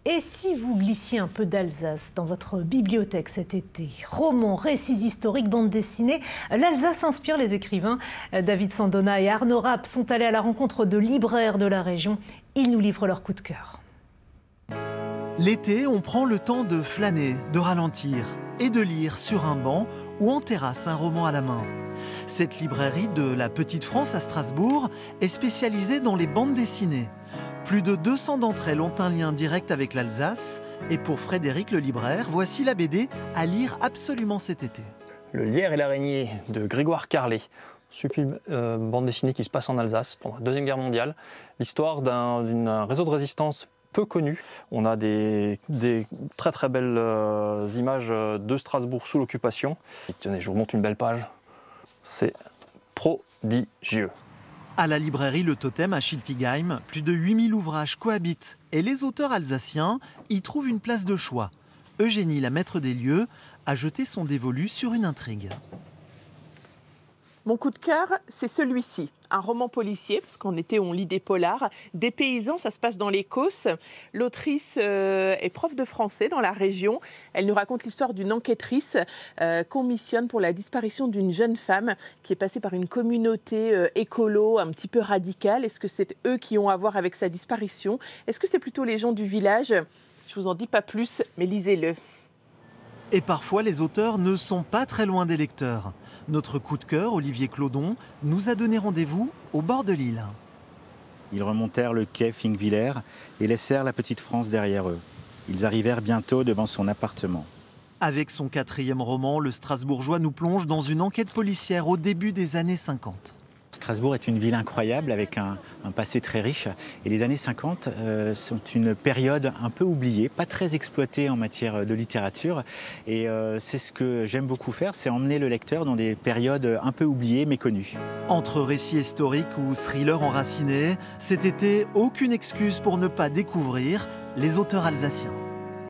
Et si vous glissiez un peu d'Alsace dans votre bibliothèque cet été? Romans, récits historiques, bandes dessinées, l'Alsace inspire les écrivains. David Sandona et Arnaud Rapp sont allés à la rencontre de libraires de la région. Ils nous livrent leur coup de cœur. L'été, on prend le temps de flâner, de ralentir et de lire sur un banc ou en terrasse un roman à la main. Cette librairie de la Petite France à Strasbourg est spécialisée dans les bandes dessinées. Plus de 200 d'entre elles ont un lien direct avec l'Alsace. Et pour Frédéric le libraire, voici la BD à lire absolument cet été. Le Lierre et l'araignée de Grégoire Carlet. Sublime bande dessinée qui se passe en Alsace pendant la Deuxième Guerre mondiale. L'histoire d'un réseau de résistance peu connu. On a des très très belles images de Strasbourg sous l'occupation. Tenez, je vous montre une belle page. C'est prodigieux. À la librairie Le Totem à Schiltigheim, plus de 8000 ouvrages cohabitent et les auteurs alsaciens y trouvent une place de choix. Eugénie, la maître des lieux, a jeté son dévolu sur une intrigue. Mon coup de cœur, c'est celui-ci, un roman policier, parce qu'en été on lit des polars, des paysans, ça se passe dans l'Écosse. L'autrice est prof de français dans la région. Elle nous raconte l'histoire d'une enquêtrice qu'on missionne pour la disparition d'une jeune femme qui est passée par une communauté écolo un petit peu radicale. Est-ce que c'est eux qui ont à voir avec sa disparition? Est-ce que c'est plutôt les gens du village? Je vous en dis pas plus, mais lisez-le. Et parfois, les auteurs ne sont pas très loin des lecteurs. Notre coup de cœur, Olivier Clodon, nous a donné rendez-vous au bord de l'île. Ils remontèrent le quai Finkviller et laissèrent la Petite France derrière eux. Ils arrivèrent bientôt devant son appartement. Avec son 4e roman, le Strasbourgeois nous plonge dans une enquête policière au début des années 50. Strasbourg est une ville incroyable avec un passé très riche. Et les années 50 sont une période un peu oubliée, pas très exploitée en matière de littérature. Et c'est ce que j'aime beaucoup faire, c'est emmener le lecteur dans des périodes un peu oubliées, méconnues. Entre récits historiques ou thrillers enracinés, cet été, aucune excuse pour ne pas découvrir les auteurs alsaciens.